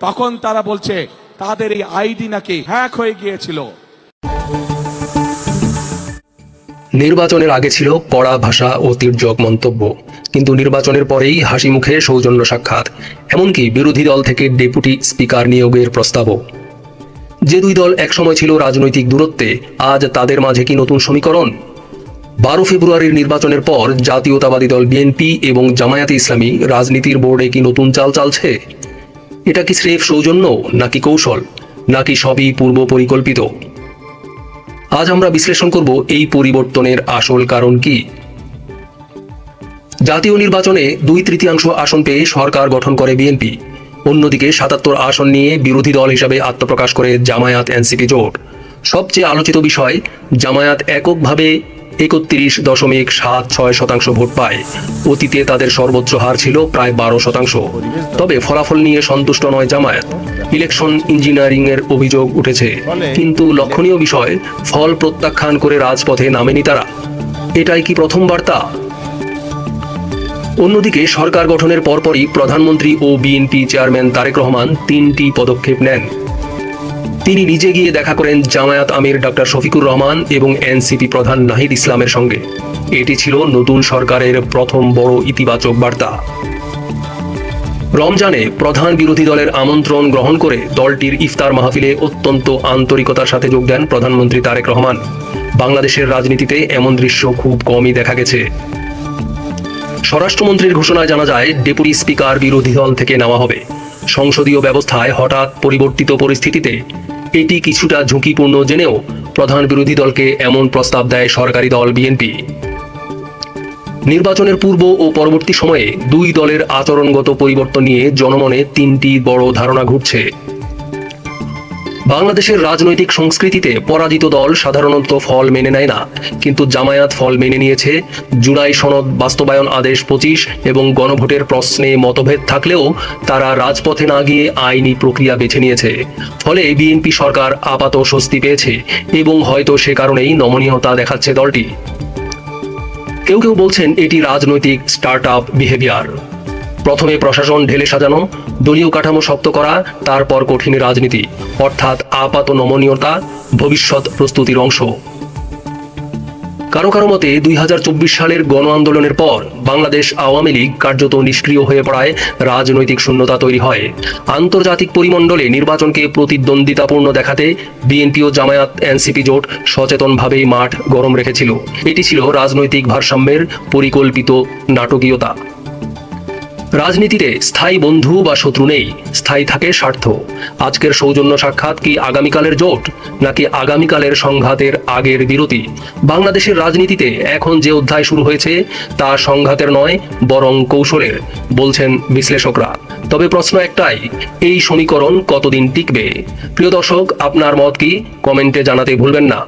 তখন তারা বলছে তাদের এই আইডি নাকি হ্যাক হয়ে গিয়েছিল। নির্বাচনের আগে ছিল কড়া ভাষা ও তির্যক মন্তব্য, কিন্তু নির্বাচনের পরেই হাসি মুখে সৌজন্য সাক্ষাৎ, এমনকি বিরোধী দল থেকে ডেপুটি স্পিকার নিয়োগের প্রস্তাবও। যে দুই দল একসময় ছিল রাজনৈতিক দূরত্বে, আজ তাদের মাঝে কি নতুন সমীকরণ? 12 ফেব্রুয়ারির নির্বাচনের পর জাতীয়তাবাদী দল বিএনপি এবং জামায়াতে ইসলামী রাজনীতির বোর্ডে কি নতুন চাল চালছে? এটা কি স্রেফ সৌজন্য, নাকি কৌশল, নাকি সবই পূর্ব পরিকল্পিত? আজ আমরা বিশ্লেষণ করব এই পরিবর্তনের আসল কারণ কি। জাতীয় নির্বাচনে 2/3 আসন পেয়ে সরকার গঠন করে বিএনপি, অন্যদিকে 77 আসন নিয়ে বিরোধী দল হিসাবে আত্মপ্রকাশ করে জামায়াত এনসিপি জোট। সবচেয়ে আলোচিত বিষয়, জামায়াত এককভাবে 31.76% ভোট পায়। অতীতে তাদের সর্বোচ্চ হার ছিল প্রায় 12%। তবে ফলাফল নিয়ে সন্তুষ্ট নয় জামায়াত। ইলেকশন ইঞ্জিনিয়ারিং এর অভিযোগ উঠেছে, কিন্তু লক্ষণীয় বিষয়, ফল প্রত্যাখ্যান করে রাজপথে নামেনি তারা। এটাই কি প্রথম বার্তা? অন্যদিকে সরকার গঠনের পরপরই প্রধানমন্ত্রী ও বিএনপি চেয়ারম্যান তারেক রহমান 3টি পদক্ষেপ নেন। তিনি নিজে গিয়ে দেখা করেন জামায়াত আমির ডক্টর শফিকুর রহমান এবং এনসিপি প্রধান নাহিদ ইসলামের সঙ্গে। এটি ছিল নতুন সরকারের প্রথম বড় ইতিবাচক বার্তা। রমজানে প্রধান বিরোধী দলের আমন্ত্রণ গ্রহণ করে দলটির ইফতার মাহফিলে অত্যন্ত আন্তরিকতার সাথে যোগ দেন প্রধানমন্ত্রী তারেক রহমান। বাংলাদেশের রাজনীতিতে এমন দৃশ্য খুব কমই দেখা গেছে। স্বরাষ্ট্রমন্ত্রীর ঘোষণায় জানা যায়, ডেপুটি স্পিকার বিরোধী দল থেকে নেওয়া হবে। সংসদীয় ব্যবস্থায় হঠাৎ পরিবর্তিত পরিস্থিতিতে এটি কিছুটা ঝুঁকিপূর্ণ জেনেও প্রধান বিরোধী দলকে এমন প্রস্তাব দেয় সরকারি দল বিএনপি। নির্বাচনের পূর্ব ও পরবর্তী সময়ে দুই দলের আচরণগত পরিবর্তন নিয়ে জনমনে 3টি বড় ধারণা ঘুরছে। বাংলাদেশের রাজনৈতিক সংস্কৃতিতে পরাজিত দল সাধারণত ফল মেনে নেয় না, কিন্তু জামায়াত ফল মেনে নিয়েছে। জুলাই সনদ বাস্তবায়ন আদেশ 25 এবং গণভোটের প্রশ্নে মতভেদ থাকলেও তারা রাজপথে না গিয়ে আইনি প্রক্রিয়া বেছে নিয়েছে। ফলে বিএনপি সরকার আপাত স্বস্তি পেয়েছে এবং হয়তো সে কারণেই নমনীয়তা দেখাচ্ছে দলটি। কেউ কেউ বলছেন এটি রাজনৈতিক স্টার্টআপ বিহেভিয়ার। প্রথমে প্রশাসন ঢেলে সাজানো, দলীয় কাঠামো শক্ত করা, তারপর কঠিন রাজনীতি, অর্থাৎ আপাত নমনীয়তা ভবিষ্যৎ প্রস্তুতির অংশ। কারো কারো মতে 2024 সালের গণ আন্দোলনের পর বাংলাদেশ আওয়ামী লীগ কার্যত নিষ্ক্রিয় হয়ে পড়ায় রাজনৈতিক শূন্যতা তৈরি হয়। আন্তর্জাতিক পরিমণ্ডলে নির্বাচনকে প্রতিদ্বন্দ্বিতাপূর্ণ দেখাতে বিএনপি ও জামায়াত এনসিপি জোট সচেতনভাবেই মাঠ গরম রেখেছিল। এটি ছিল রাজনৈতিক ভারসাম্যের পরিকল্পিত নাটকীয়তা। রাজনীতিতে স্থায়ী বন্ধু বা শত্রু নেই, স্থায়ী থাকে স্বার্থ। আজকের সৌজন্য সাক্ষাৎ কি আগামীকালের জোট, নাকি আগামীকালের সংঘাতের আগের বিরতি? বাংলাদেশের রাজনীতিতে এখন যে অধ্যায় শুরু হয়েছে তা সংঘাতের নয়, বরং কৌশলের, বলছেন বিশ্লেষকরা। তবে প্রশ্ন একটাই, এই সমীকরণ কতদিন টিকবে? প্রিয় দর্শক, আপনার মত কি? কমেন্টে জানাতে ভুলবেন না।